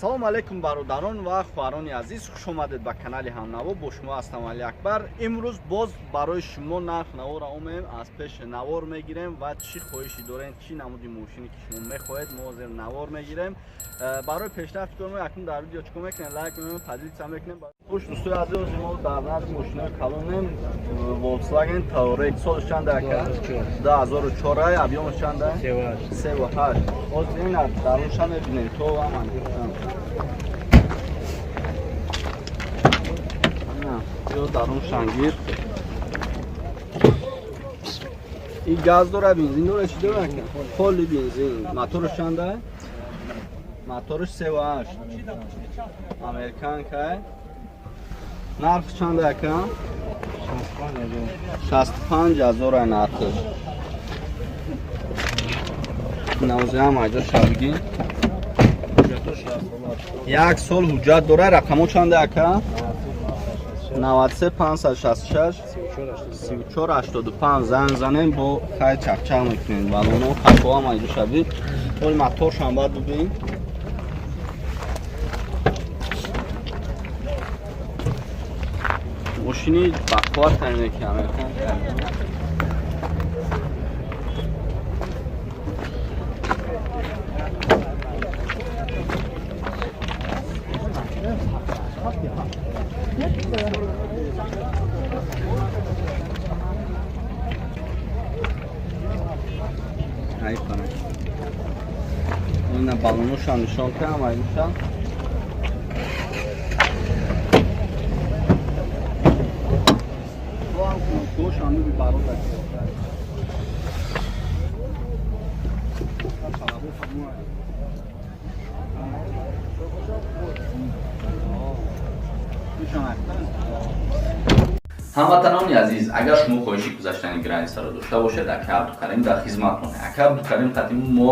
салом алейкум бародарон ва хуҳарони азиз, хуш омадед ба канали ҳамнаво. Бо шумо ҳастам Али Акбар. имрӯз боз барои шумо нарх навора омем, аз пеш навор мегирем ва чӣ хоҳиши дорем, чӣ намуди мошине ки шумо мехоҳед, мо ҳозир навор мегирем. барои пешрафти кор якум дар видео чикор мекунем, лайк мекунем, поделиться мекунем. хуш дӯстои азиз, мо дар нархи мошинаи калонем. Volkswagen Touareg солиш чанд ака? 2004, объёмаш чанд? 3.8. ҳозир ин дарунша мебинем то ҳаман дарун шангир. این گاز داره، بنزین داره، چی داره؟ کلی بنزین. موتورش چنده؟ موتورش 3.8 امریکن که نرخ چنده که 65,000 نرخش. نوزه هم اینجا شبگی یک سال حجت داره. رقمو چنده که 93 566 34 85 زنگ زنیم با خیلی چکچک میکنیم. بالونو خفا هم اینجا شبید. ولی موتورش هم باید ببین. ماشینی بخوار تنینه که امریکن این بالونوش هم نشان کنم اینشان گوش هم بی بارو داشته ҳамватанони азиз, агар шумо хоҳиши гузаштани границаро дошта бошед, ака Абдукарим дар хизматон. Ака Абдукарим қадим мо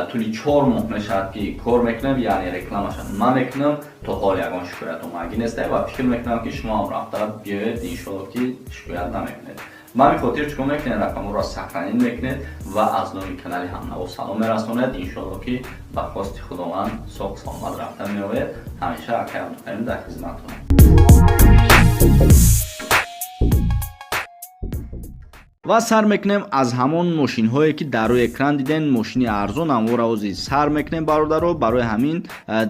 тӯли 4 моҳ мешавад ки кор мекунем, яъне рекламаша ман мекунам, то ҳол ягон шикоят омагӣ нестай ва фикр мекунам ки шумо ҳам рафта биёед, иншоалло ки шикоят намекунед. ба ҳамин хотир чикор мекунед, рақамҳоро сахранӣ мекунед ва аз номи канали ҳамнаво салом мерасонед. Иншоалло ки ба хости худованд соҳ саломат рафта меояд. ҳамеша ака Абдукарим дар хизматон. ва сар мекунем аз ҳамон мошинҳое ки дар рӯи экран диден. мошини арзон амвора озиз сар мекунем бародаро. барои ҳамин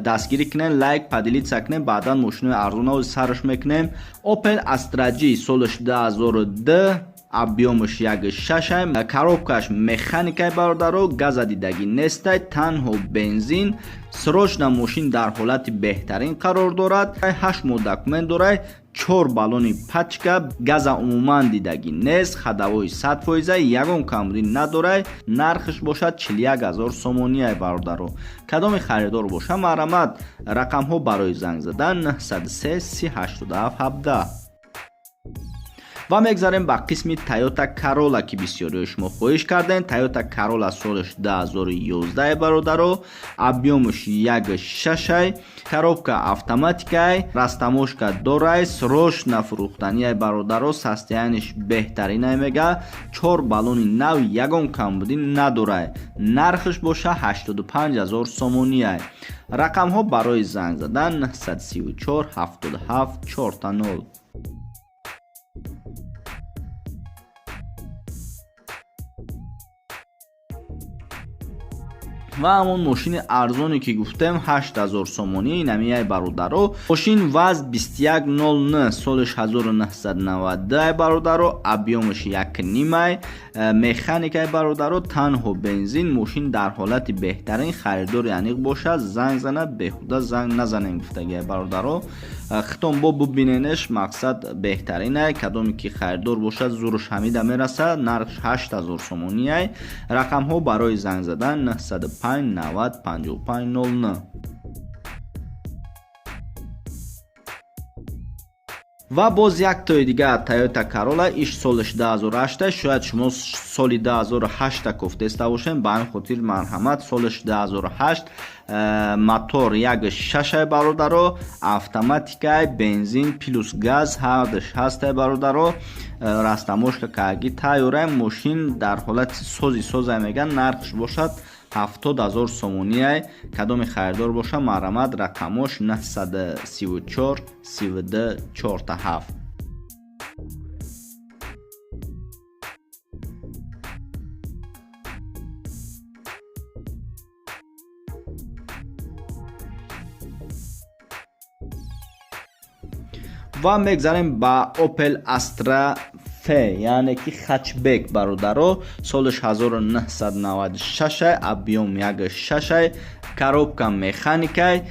дастгирӣ кунем, лайк, поделиться кунем. баъдан мошинои арзон озиз сараш мекунем. Opel Astra G солиш 2002, объёмаш 1.6, коробкаш механикаи бародаро, газадидагӣ нестай, танҳо бензин. срочна мошин дар ҳолати беҳтарин қарор дорад. 8 моҳ документ дорад, 4 балони пачка, газа умуман дидагӣ нест, хадавои 100%, ягон камбудӣ надорад. нархш бошад 41,000 сомония бародаро. кадоми харидор боша марҳамат. рақамҳо барои занг задан 903 387 17. ва мегзарем ба қисми Toyota Corolla ки бисёриҳои шумо хоҳиш кардем. Toyota Corolla солиш 2011 бародаро, объёмаш 1.6, коробка автоматикай, растаможка дорай, срочна фурӯхтанияй бародаро, состояниш беҳтаринай мега, 4 балони нав, ягон камбудӣ надорай. нархш боша 85,000 сомонияй. рақамҳо барои занг задан 934 77 40. ва ҳамон мошини арзоне ки гуфтем 8000 сомонӣ инамияй бародаро. мошин ваз 2109 солиш 1992 бародаро, объёмаш 1.5, механикаи бародаро, танҳо бензин. мошин дар ҳолати беҳтарин. харидори аниқ бошад, занг занад, беҳуда занг назанем гуфтагиай бародаро. хитонбо бубиненеш, мақсад беҳтаринай. кадоме ки харидор бошад зурш ҳамида мерасад. нархш 8000 сомонияй. рақамҳо барои занг задан 905 90 55 00. ва боз як тои дига Toyota Corolla, иш солиш 2008. шояд шумо соли 2008 кофтеста бошен, ба ҳамин хотир марҳамат. солиш 2008, мотор 1.6 бародаро, автоматикай, бензин плюс газ ҳардаш ҳастай бародаро. растаможка карги тайёра. мошин дар ҳолати сози соза меган. нархш бошад 70000 сомонияй кадоми харидор боша марҳамат рақамош 934 32 47. ва мегзарем ба Opel Astra F, яъне ки хачбек бародаро, солиш 1996, объем 1.6, коробка механикай,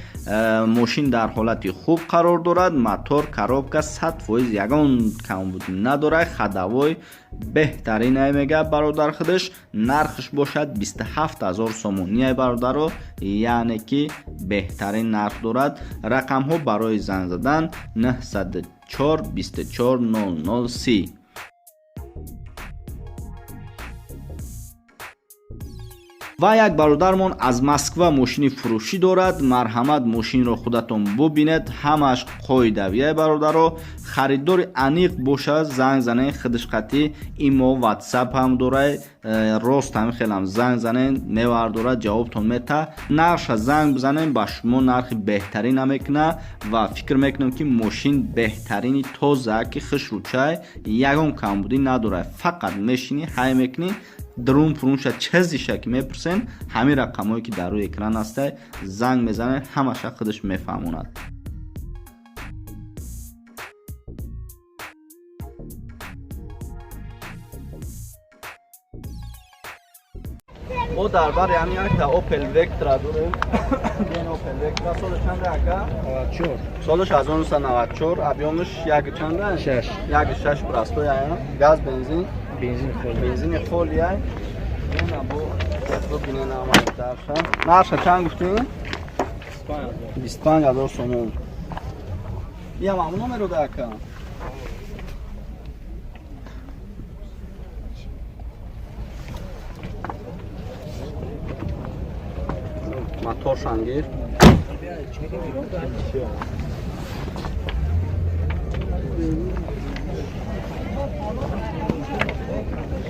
мошин дар ҳолати хуб қарор дорад, мотор коробка 100% ягон камбуди надорад, ходовой беҳтаринай мегӯяд бародар худаш, нархш бошад 27000 сомонияй бародаро, яъне ки беҳтарин нарх дорад. рақамҳо барои занг задан 904 24 0030. ва як бародармон аз Москва мошини фурӯшӣ дорад. марҳамат мошинро худатон бубинед, ҳамааш қоидавияй бародаро. харидори аниқ бошад, занг занен, хидишқатӣ имо ватсап ҳам дорад, рост ҳам хелам занг занен, мевардорад, ҷавобтон мета. нарша занг бизанен, ба шумо нархи беҳтарина мекуна ва фикр мекунам ки мошин беҳтарини тоза ки хишручай ягон камбудӣ надорад, фақат мешини ҳай мекунӣ, درون فرونش چیزیشه که میپرسین، همین رقمایی که در روی اکران هسته زنگ میزنه، همش خودش میفهموند. ما در بر یعنی یک اوپل وکترا داریم. این اوپل وکترا سالش چنده اکا؟ 94. سالش 1994. ابیومش یک چنده؟ 6. یک 6 پراستو یا گاز بنزین؟ بنزین خالیه. اینا بو ببینین آمد درشن. نرشه چند گفتین؟ 25000 سومون. یا مامون نمیرو داکا. Motor şangir.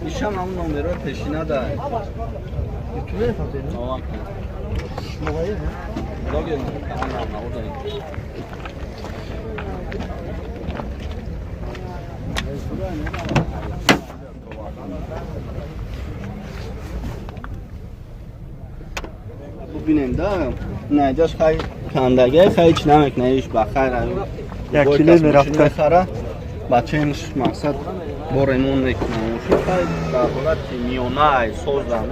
İşam hamın numara peşine de. Ütüle fatih. Tamam. Şuraya ne? Burada geldim. Tamam, oradayım. ببینیم دارم نجاش خیلی کندگه خیلی چی نمیکنه ایش بخیر یک کیلو میرفته خره بچه اینش مقصد با ریمون میکنه موشی خیلی در حالت میونه ای سوز دارم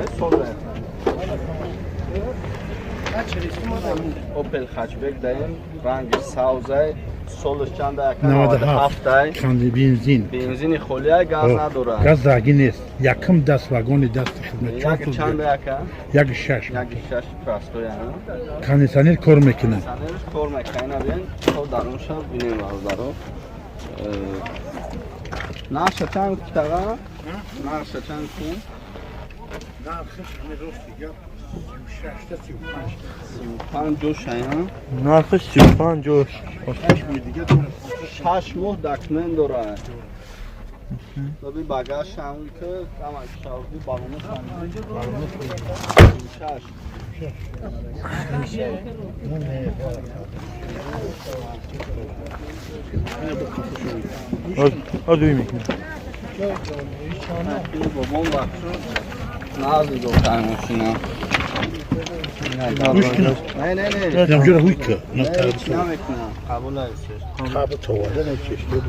اوپل خچبک داریم رنگ سوزه سالش چند اکن 97 خانده بنزین خولیه گاز نداره گاز داگی نیست یکم دست واگونی دست خدمت یک چند اکن؟ یک 6 یک 6 پراستو یعنی کانیسانیر کار میکنن کانیسانیرش کار میکنن بین تو درونش بینیم بازارو نقشه چند کتاقا؟ نقشه چند کن؟ نرخش همه روستی گرد 35 جوش ها؟ نرخش 35 جوش 6 ماه دکمن داره ببین باگاش همون که تمام شاودی بالونش آدوی میکنه اینو بابام بخشو نازی دوتای ماشینا نه نه نه نمجوره هویکه نمیکنم قبول هستش خواب تواده نکشته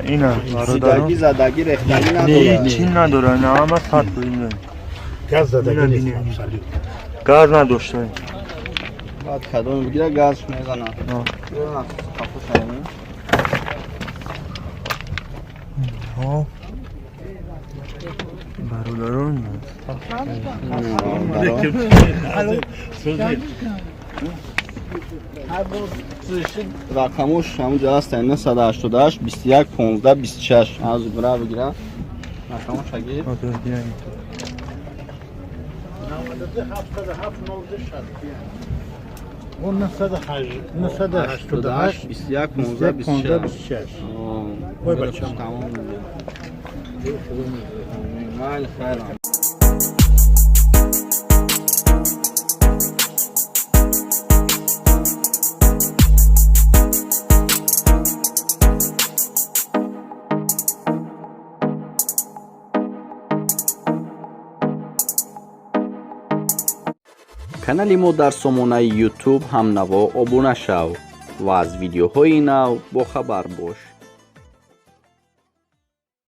اینه زدگی زدگی رختگی نه نداره چین نداره نه همه سات بودیم گاز داده نیست گاز نداشته بعد کدوم بگیره گازش میزنه بیرون کافو شایمه ها برادران رقمش همونجا هست 988 21 15 26 از برای بگیره رقمش اگه اون 988 21 15 26 وای بچه‌م تمام میگه مال خیرم канали мо дар сомонаи YouTube ҳамнаво обуна шав ва аз видеоҳои нав бохабар бош.